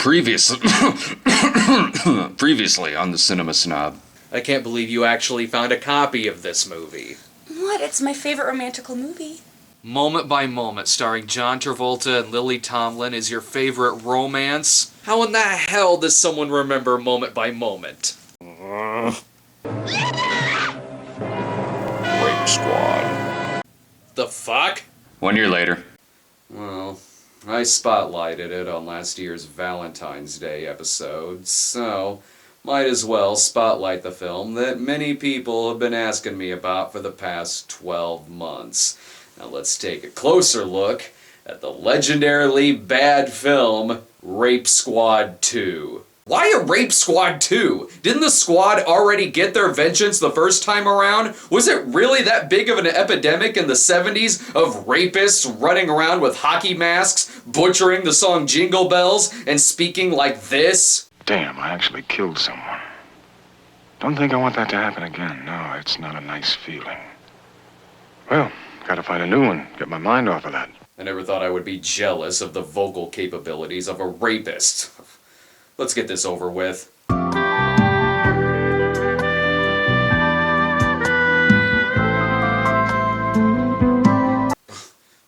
Previously on the Cinema Snob. I can't believe you actually found a copy of this movie. What? It's my favorite romantical movie. Moment by Moment, starring John Travolta and Lily Tomlin, is your favorite romance? How in the hell does someone remember Moment by Moment? Rape Squad. The fuck? 1 year later. Well, I spotlighted it on last year's Valentine's Day episode, so might as well spotlight the film that many people have been asking me about for the past 12 months. Now let's take a closer look at the legendarily bad film, Rape Squad 2. Why a Rape Squad 2? Didn't the squad already get their vengeance the first time around? Was it really that big of an epidemic in the 70s of rapists running around with hockey masks, butchering the song Jingle Bells, and speaking like this? Damn, I actually killed someone. Don't think I want that to happen again. No, it's not a nice feeling. Well, gotta find a new one, get my mind off of that. I never thought I would be jealous of the vocal capabilities of a rapist. Let's get this over with.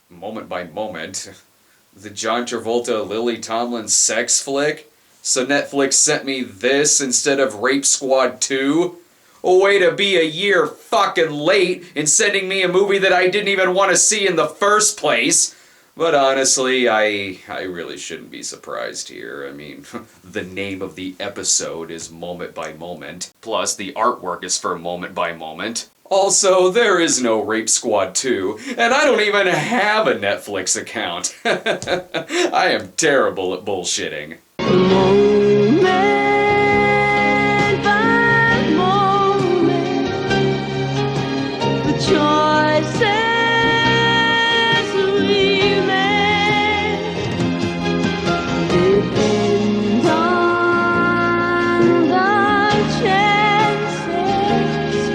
Moment by Moment. The John Travolta, Lily Tomlin sex flick? So Netflix sent me this instead of Rape Squad 2? A way to be a year fucking late in sending me a movie that I didn't even want to see in the first place. But honestly, I really shouldn't be surprised here. I mean, the name of the episode is Moment by Moment. Plus, the artwork is for Moment by Moment. Also, there is no Rape Squad 2, and I don't even have a Netflix account. I am terrible at bullshitting. Moment by moment, the choices we make depend on the chances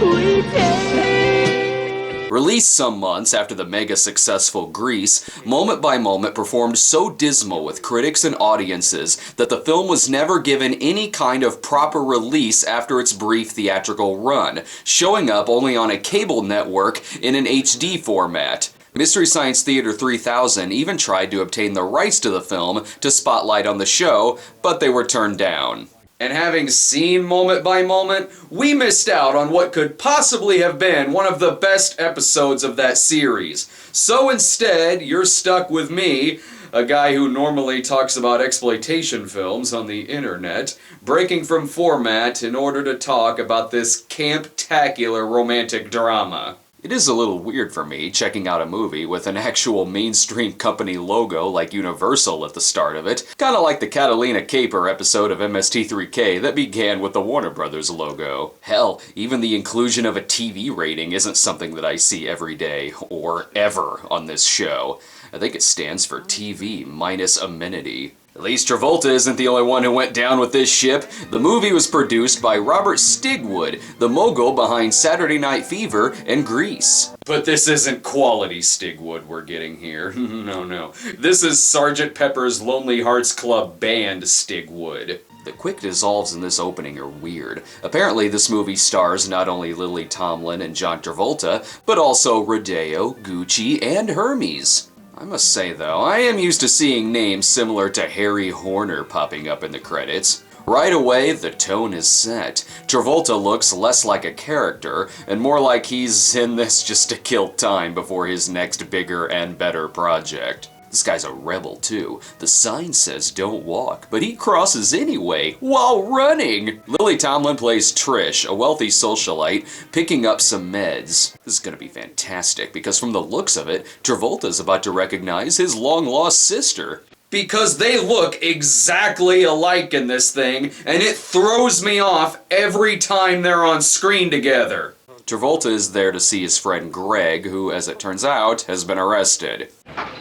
we take. Released some months after the mega successful Grease, Moment by Moment performed so dismal with critics and audiences that the film was never given any kind of proper release after its brief theatrical run, showing up only on a cable network in an HD format. Mystery Science Theater 3000 even tried to obtain the rights to the film to spotlight on the show, but they were turned down. And having seen Moment by Moment, we missed out on what could possibly have been one of the best episodes of that series. So instead, you're stuck with me, a guy who normally talks about exploitation films on the internet, breaking from format in order to talk about this camp-tacular romantic drama. It is a little weird for me checking out a movie with an actual mainstream company logo like Universal at the start of it, kinda like the Catalina Caper episode of MST3K that began with the Warner Brothers logo. Hell, even the inclusion of a TV rating isn't something that I see every day, or ever, on this show. I think it stands for TV minus amenity. At least Travolta isn't the only one who went down with this ship. The movie was produced by Robert Stigwood, the mogul behind Saturday Night Fever and Grease. But this isn't quality Stigwood we're getting here. No. This is Sgt. Pepper's Lonely Hearts Club Band Stigwood. The quick dissolves in this opening are weird. Apparently this movie stars not only Lily Tomlin and John Travolta, but also Rodeo, Gucci, and Hermes. I must say though, I am used to seeing names similar to Harry Horner popping up in the credits. Right away, the tone is set. Travolta looks less like a character, and more like he's in this just to kill time before his next bigger and better project. This guy's a rebel too. The sign says don't walk, but he crosses anyway, while running! Lily Tomlin plays Trish, a wealthy socialite, picking up some meds. This is gonna be fantastic, because from the looks of it, Travolta's about to recognize his long-lost sister. Because they look exactly alike in this thing, and it throws me off every time they're on screen together. Travolta is there to see his friend Greg, who, as it turns out, has been arrested.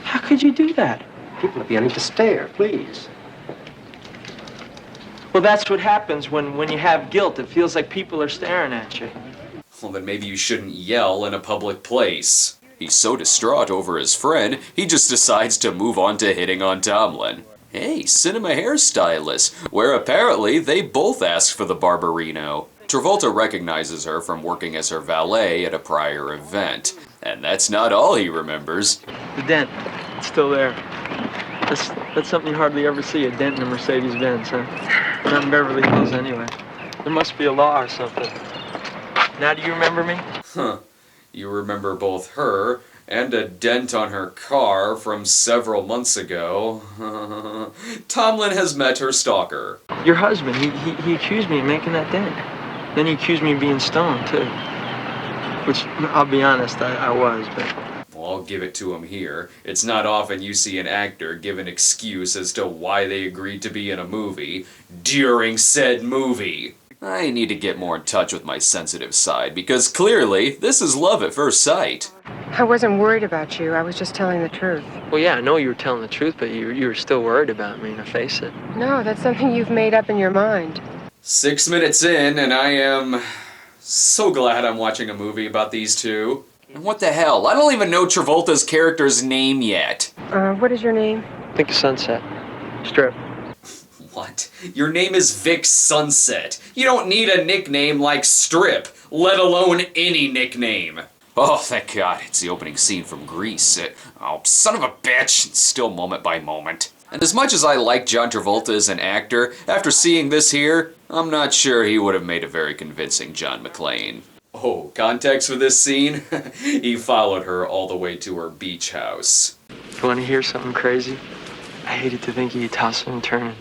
How could you do that? People are beginning to stare, please. Well, that's what happens when you have guilt. It feels like people are staring at you. Well, then maybe you shouldn't yell in a public place. He's so distraught over his friend, he just decides to move on to hitting on Tomlin. Hey, Cinema Hairstylist, where apparently they both asked for the Barberino. Travolta recognizes her from working as her valet at a prior event. And that's not all he remembers. The dent, it's still there. That's something you hardly ever see, a dent in a Mercedes-Benz, huh? Not in Beverly Hills, anyway. There must be a law or something. Now do you remember me? Huh. You remember both her and a dent on her car from several months ago. Tomlin has met her stalker. Your husband, he accused me of making that dent. Then he accused me of being stoned, too. Which, I'll be honest, I was, but... Well, I'll give it to him here. It's not often you see an actor give an excuse as to why they agreed to be in a movie during said movie. I need to get more in touch with my sensitive side, because clearly, this is love at first sight. I wasn't worried about you. I was just telling the truth. Well, yeah, I know you were telling the truth, but you were still worried about me, to face it. No, that's something you've made up in your mind. 6 minutes in, and I am so glad I'm watching a movie about these two. And what the hell? I don't even know Travolta's character's name yet. What is your name? Think of Sunset. Strip. What? Your name is Vic Sunset. You don't need a nickname like Strip, let alone any nickname. Oh, thank God, it's the opening scene from Grease. Oh, son of a bitch, it's still moment by moment. And as much as I like John Travolta as an actor, after seeing this here, I'm not sure he would have made a very convincing John McClane. Oh, context for this scene? He followed her all the way to her beach house. You want to hear something crazy? I hated to think of you tossing and turning.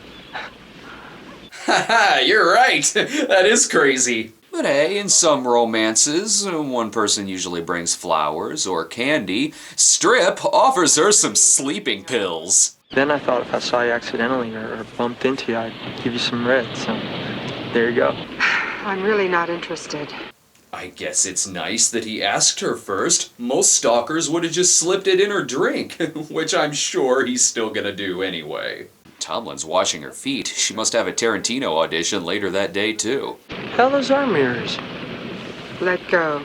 Haha, you're right. That is crazy. But hey, in some romances, one person usually brings flowers or candy. Strip offers her some sleeping pills. Then I thought if I saw you accidentally or bumped into you, I'd give you some red, so there you go. I'm really not interested. I guess it's nice that he asked her first. Most stalkers would have just slipped it in her drink, which I'm sure he's still gonna do anyway. Tomlin's washing her feet. She must have a Tarantino audition later that day, too. Hell, those are mirrors. Let go.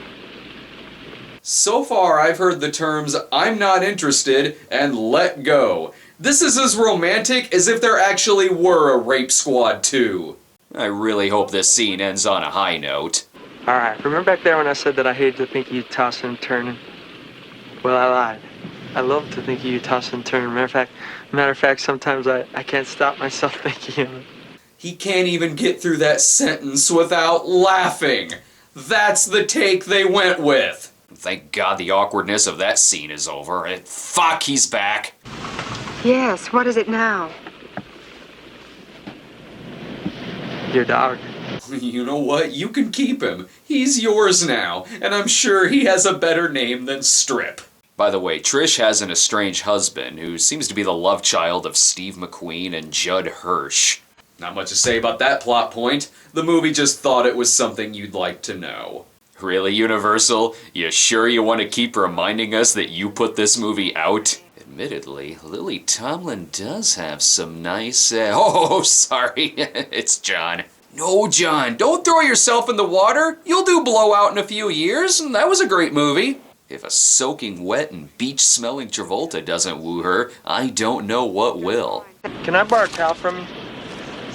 So far, I've heard the terms, I'm not interested, and let go. This is as romantic as if there actually were a Rape Squad 2. I really hope this scene ends on a high note. Alright, remember back there when I said that I hated to think of you tossing and turning? Well, I lied. I love to think of you tossing and turning. Matter of fact, sometimes I can't stop myself thinking of it. He can't even get through that sentence without laughing. That's the take they went with. Thank God the awkwardness of that scene is over. And fuck, he's back. Yes, what is it now? Your dog. You know what? You can keep him. He's yours now, and I'm sure he has a better name than Strip. By the way, Trish has an estranged husband who seems to be the love child of Steve McQueen and Judd Hirsch. Not much to say about that plot point. The movie just thought it was something you'd like to know. Really, Universal? You sure you want to keep reminding us that you put this movie out? Admittedly, Lily Tomlin does have some nice... Oh, sorry. It's John. No, John, don't throw yourself in the water. You'll do Blowout in a few years, and that was a great movie. If a soaking wet and beach-smelling Travolta doesn't woo her, I don't know what will. Can I borrow a towel from you?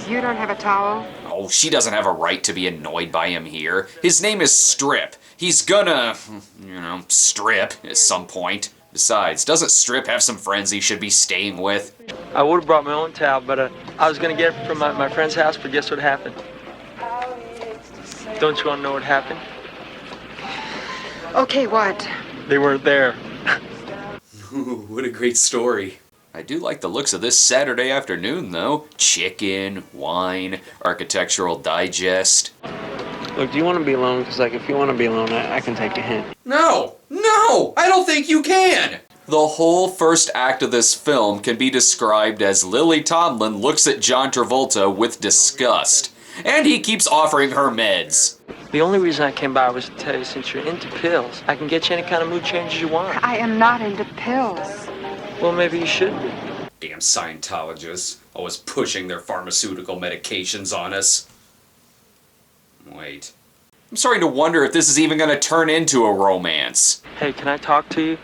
You don't have a towel? Oh, she doesn't have a right to be annoyed by him here. His name is Strip. He's gonna, strip at some point. Besides, doesn't Strip have some friends he should be staying with? I would have brought my own towel, but I was going to get it from my friend's house, but guess what happened? Don't you want to know what happened? Okay, what? They weren't there. Ooh, what a great story. I do like the looks of this Saturday afternoon, though. Chicken, wine, Architectural Digest. Look, do you want to be alone? Because, if you want to be alone, I can take a hint. No! No! I don't think you can! The whole first act of this film can be described as Lily Tomlin looks at John Travolta with disgust. And he keeps offering her meds. The only reason I came by was to tell you, since you're into pills, I can get you any kind of mood changes you want. I am not into pills. Well, maybe you should be. Damn Scientologists, always pushing their pharmaceutical medications on us. Wait. I'm starting to wonder if this is even going to turn into a romance. Hey, can I talk to you?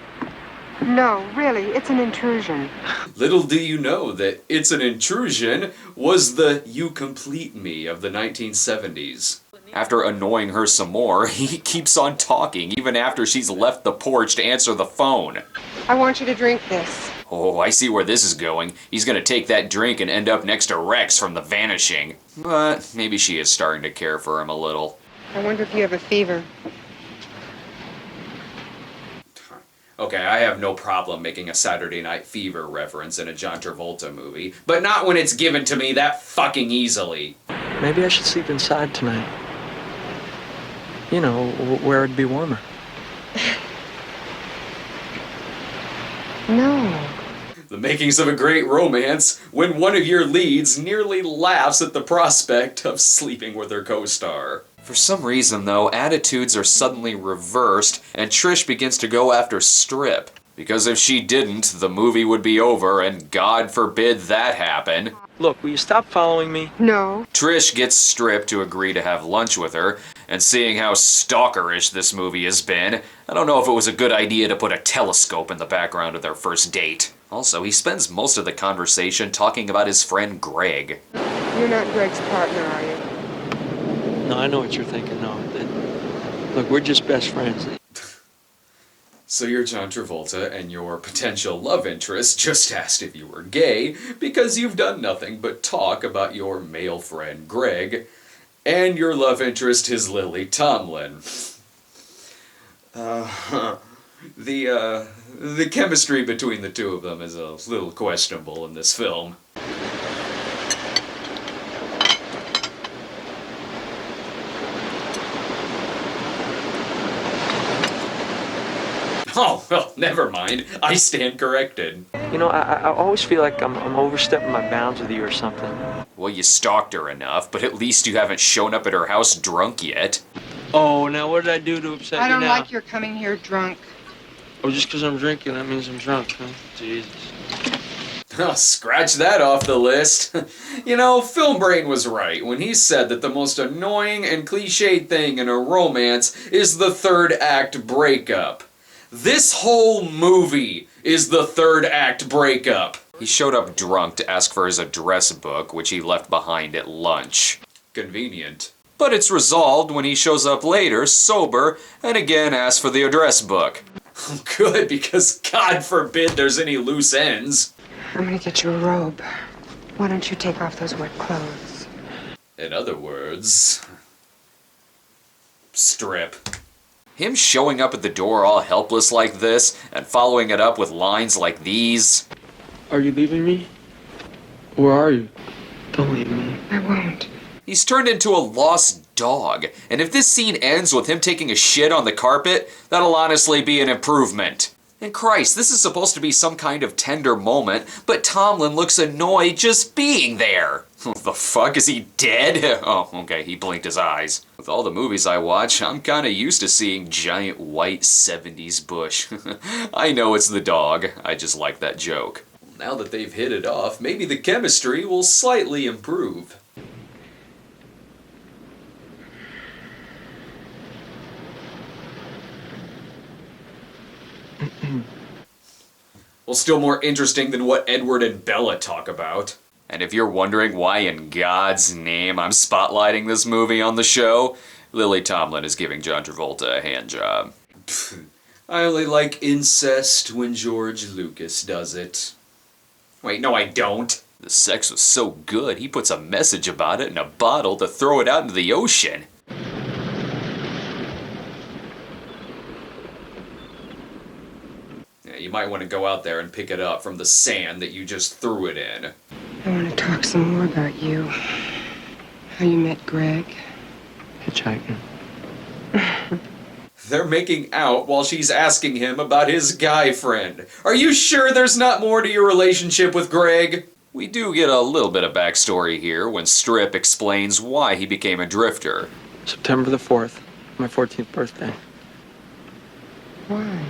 No, really, it's an intrusion. Little do you know that It's an Intrusion was the You Complete Me of the 1970s. After annoying her some more, he keeps on talking even after she's left the porch to answer the phone. I want you to drink this. Oh, I see where this is going. He's gonna take that drink and end up next to Rex from The Vanishing. But maybe she is starting to care for him a little. I wonder if you have a fever. Okay, I have no problem making a Saturday Night Fever reference in a John Travolta movie, but not when it's given to me that fucking easily. Maybe I should sleep inside tonight. You know, where it'd be warmer. No. The makings of a great romance when one of your leads nearly laughs at the prospect of sleeping with her co-star. For some reason, though, attitudes are suddenly reversed, and Trish begins to go after Strip. Because if she didn't, the movie would be over, and God forbid that happen. Look, will you stop following me? No. Trish gets Strip to agree to have lunch with her, and seeing how stalkerish this movie has been, I don't know if it was a good idea to put a telescope in the background of their first date. Also, he spends most of the conversation talking about his friend Greg. You're not Greg's partner, are you? No, I know what you're thinking. No, look, we're just best friends. So you're John Travolta, and your potential love interest just asked if you were gay because you've done nothing but talk about your male friend Greg, and your love interest is Lily Tomlin. The chemistry between the two of them is a little questionable in this film. Oh, well, never mind. I stand corrected. You know, I always feel like I'm overstepping my bounds with you or something. Well, you stalked her enough, but at least you haven't shown up at her house drunk yet. Oh, now what did I do to upset I you don't now? like your coming here drunk. Oh, just because I'm drinking, that means I'm drunk, huh? Jesus. Oh, scratch that off the list. You know, Film Brain was right when he said that the most annoying and cliched thing in a romance is the third act breakup. This whole movie is the third act breakup. He showed up drunk to ask for his address book, which he left behind at lunch. Convenient. But it's resolved when he shows up later, sober, and again asks for the address book. Good, because God forbid there's any loose ends. I'm gonna get you a robe. Why don't you take off those wet clothes? In other words, Strip. Him showing up at the door all helpless like this, and following it up with lines like these. Are you leaving me? Where are you? Don't leave me. I won't. He's turned into a lost dog, and if this scene ends with him taking a shit on the carpet, that'll honestly be an improvement. And Christ, this is supposed to be some kind of tender moment, but Tomlin looks annoyed just being there. The fuck, is he dead? Oh, okay, he blinked his eyes. With all the movies I watch, I'm kinda used to seeing giant white 70s bush. I know it's the dog, I just like that joke. Now that they've hit it off, maybe the chemistry will slightly improve. Well, still more interesting than what Edward and Bella talk about. And if you're wondering why in God's name I'm spotlighting this movie on the show, Lily Tomlin is giving John Travolta a hand job. I only like incest when George Lucas does it. Wait, no I don't. The sex was so good, he puts a message about it in a bottle to throw it out into the ocean. Yeah, you might want to go out there and pick it up from the sand that you just threw it in. I want to talk some more about you. How you met Greg. Hitchhiking. They're making out while she's asking him about his guy friend. Are you sure there's not more to your relationship with Greg? We do get a little bit of backstory here when Strip explains why he became a drifter. September the 4th, my 14th birthday. Why?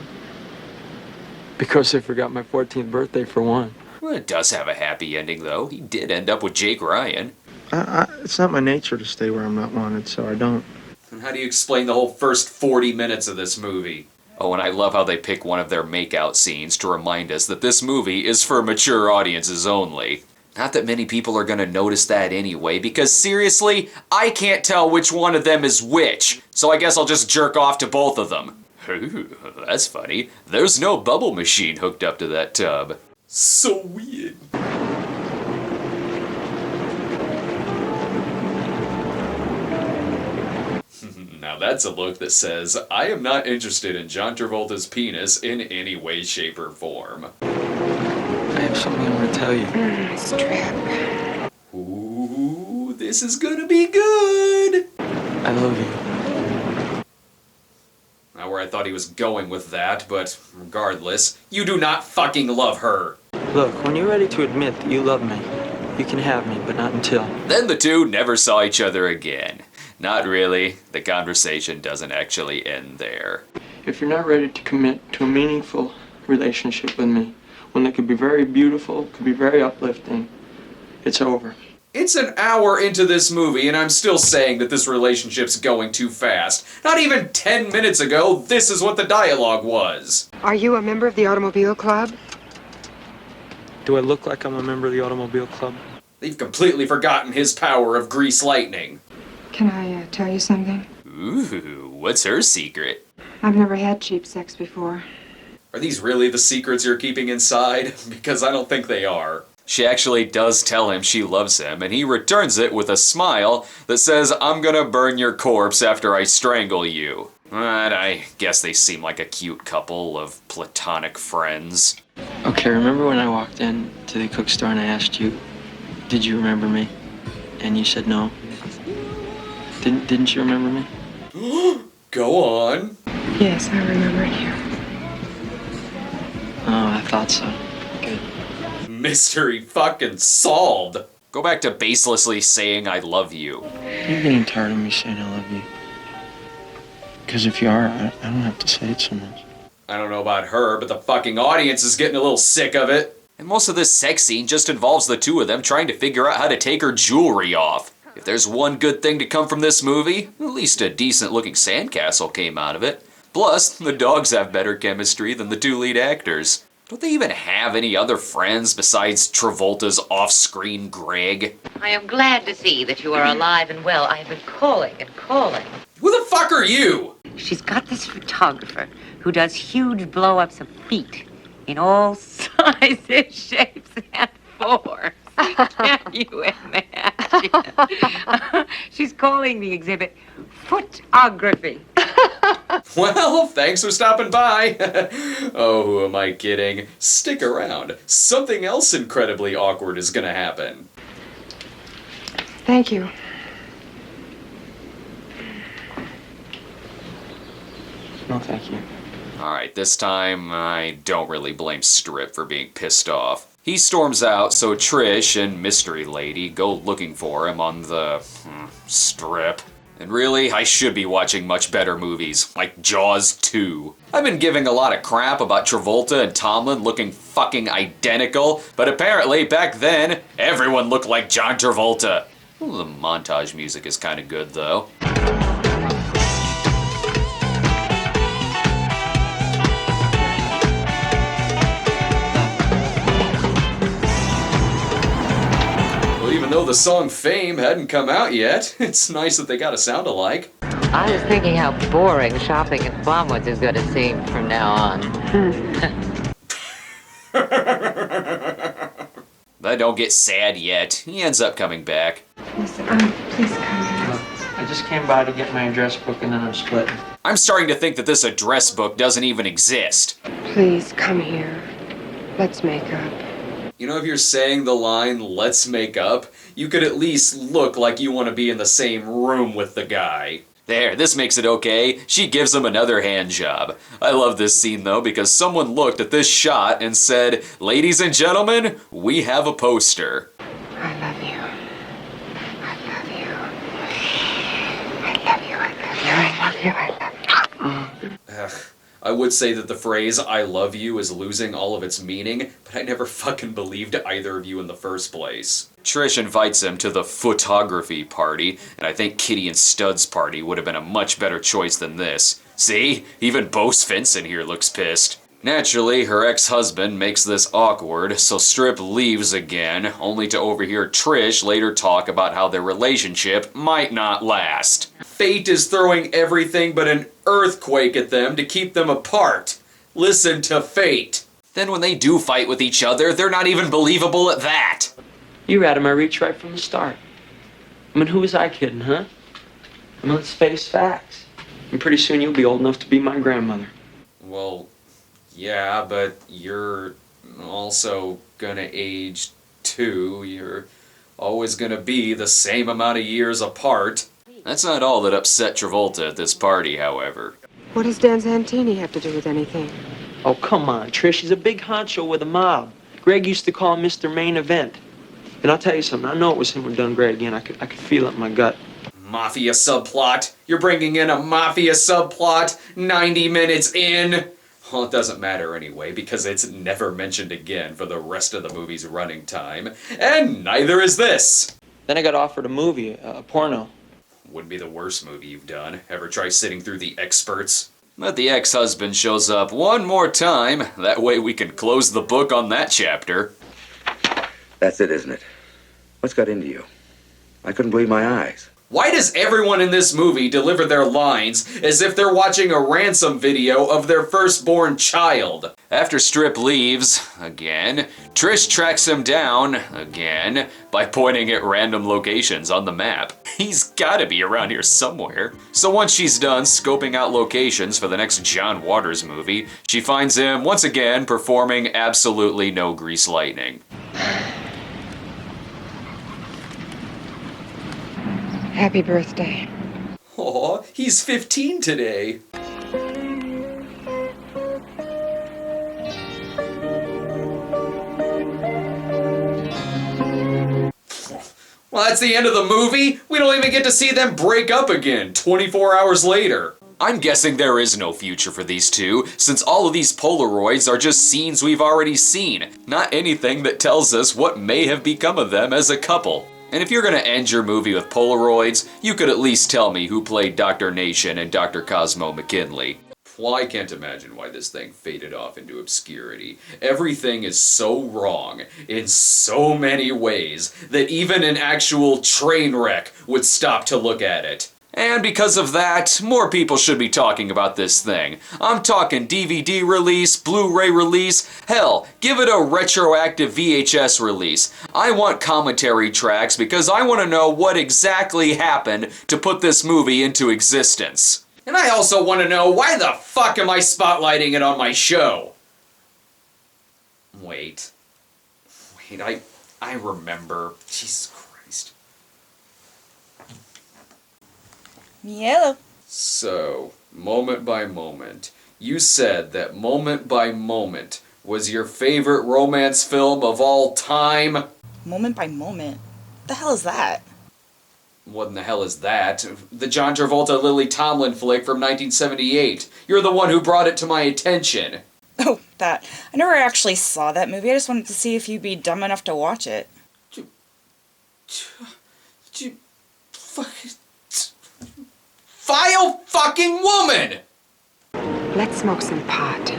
Because they forgot my 14th birthday for one. Well, it does have a happy ending, though. He did end up with Jake Ryan. It's not my nature to stay where I'm not wanted, so I don't. And how do you explain the whole first 40 minutes of this movie? Oh, and I love how they pick one of their makeout scenes to remind us that this movie is for mature audiences only. Not that many people are gonna notice that anyway, because seriously, I can't tell which one of them is which, so I guess I'll just jerk off to both of them. Ooh, that's funny. There's no bubble machine hooked up to that tub. So weird. Now that's a look that says, I am not interested in John Travolta's penis in any way, shape, or form. I have something I want to tell you. Strap. Ooh, this is gonna be good! I love you. Not where I thought he was going with that, but regardless, you do not fucking love her! Look, when you're ready to admit that you love me, you can have me, but not until. Then the two never saw each other again. Not really. The conversation doesn't actually end there. If you're not ready to commit to a meaningful relationship with me, one that could be very beautiful, could be very uplifting, it's over. It's an hour into this movie and I'm still saying that this relationship's going too fast. Not even 10 minutes ago, this is what the dialogue was. Are you a member of the Automobile Club? Do I look like I'm a member of the Automobile Club? They've completely forgotten his power of grease lightning. Can I tell you something? Ooh, what's her secret? I've never had cheap sex before. Are these really the secrets you're keeping inside? Because I don't think they are. She actually does tell him she loves him, and he returns it with a smile that says, I'm gonna burn your corpse after I strangle you. But I guess they seem like a cute couple of platonic friends. Okay, remember when I walked in to the cook store and I asked you, did you remember me? And you said no. Didn't you remember me? Go on. Yes, I remembered you. Oh, I thought so. Good. Mystery fucking solved. Go back to baselessly saying I love you. You're getting tired of me saying I love you. Because if you are, I don't have to say it so much. I don't know about her, but the fucking audience is getting a little sick of it. And most of this sex scene just involves the two of them trying to figure out how to take her jewelry off. If there's one good thing to come from this movie, at least a decent looking sandcastle came out of it. Plus, the dogs have better chemistry than the two lead actors. Don't they even have any other friends besides Travolta's off-screen Greg? I am glad to see that you are alive and well. I have been calling and calling. Who the fuck are you? She's got this photographer who does huge blow-ups of feet in all sizes, shapes, and forms. Can you imagine? She's calling the exhibit Footography. Well, thanks for stopping by. Oh, who am I kidding? Stick around. Something else incredibly awkward is gonna happen. Thank you. No, thank you. Alright, this time I don't really blame Strip for being pissed off. He storms out, so Trish and Mystery Lady go looking for him on the Strip. And really, I should be watching much better movies, like Jaws 2. I've been giving a lot of crap about Travolta and Tomlin looking fucking identical, but apparently back then, everyone looked like John Travolta. Well, the montage music is kinda good though. Even though the song Fame hadn't come out yet, it's nice that they got a sound alike. I was thinking how boring shopping at Blumwoods is going to seem from now on. But don't get sad yet. He ends up coming back. Listen, please come in. Look, I just came by to get my address book and then I'm splitting. I'm starting to think that this address book doesn't even exist. Please come here. Let's make up. You know, if you're saying the line, let's make up, you could at least look like you want to be in the same room with the guy. There, this makes it okay. She gives him another hand job. I love this scene though because someone looked at this shot and said, ladies and gentlemen, we have a poster. I love you. I love you. I love you. I love you. I love you. I love you. Ugh. I would say that the phrase, I love you, is losing all of its meaning, but I never fucking believed either of you in the first place. Trish invites him to the photography party, and I think Kitty and Stud's party would have been a much better choice than this. See, even Bo Svensson here looks pissed. Naturally, her ex-husband makes this awkward, so Strip leaves again, only to overhear Trish later talk about how their relationship might not last. Fate is throwing everything but an earthquake at them to keep them apart. Listen to fate. Then when they do fight with each other, they're not even believable at that. You were out of my reach right from the start. I mean, who was I kidding, huh? I mean, let's face facts. And pretty soon you'll be old enough to be my grandmother. Well, yeah, but you're also gonna age too. You're always gonna be the same amount of years apart. That's not all that upset Travolta at this party, however. What does Dan Santini have to do with anything? Oh, come on, Trish. He's a big honcho with a mob. Greg used to call him Mr. Main Event. And I'll tell you something. I know it was him who done Greg in. I could feel it in my gut. Mafia subplot? You're bringing in a mafia subplot 90 minutes in? Well, it doesn't matter anyway, because it's never mentioned again for the rest of the movie's running time. And neither is this! Then I got offered a movie, a porno. Wouldn't be the worst movie you've done. Ever try sitting through the experts? But the ex-husband shows up one more time. That way we can close the book on that chapter. That's it, isn't it? What's got into you? I couldn't believe my eyes. Why does everyone in this movie deliver their lines as if they're watching a ransom video of their firstborn child? After Strip leaves, again, Trish tracks him down, again, by pointing at random locations on the map. He's gotta be around here somewhere. So once she's done scoping out locations for the next John Waters movie, she finds him once again performing absolutely no grease lightning. Happy birthday. Aw, he's 15 today. Well, that's the end of the movie? We don't even get to see them break up again 24 hours later. I'm guessing there is no future for these two, since all of these Polaroids are just scenes we've already seen, not anything that tells us what may have become of them as a couple. And if you're gonna end your movie with Polaroids, you could at least tell me who played Dr. Nation and Dr. Cosmo McKinley. Well, I can't imagine why this thing faded off into obscurity. Everything is so wrong in so many ways that even an actual train wreck would stop to look at it. And because of that, more people should be talking about this thing. I'm talking DVD release, Blu-ray release, hell, give it a retroactive VHS release. I want commentary tracks because I want to know what exactly happened to put this movie into existence. And I also want to know why the fuck am I spotlighting it on my show? Wait, I remember. Jesus Christ. Yellow. So, moment by moment, you said that Moment by Moment was your favorite romance film of all time? Moment by moment. What the hell is that? What in the hell is that? The John Travolta Lily Tomlin flick from 1978. You're the one who brought it to my attention. Oh, that. I never actually saw that movie. I just wanted to see if you'd be dumb enough to watch it. Vile fucking woman! Let's smoke some pot.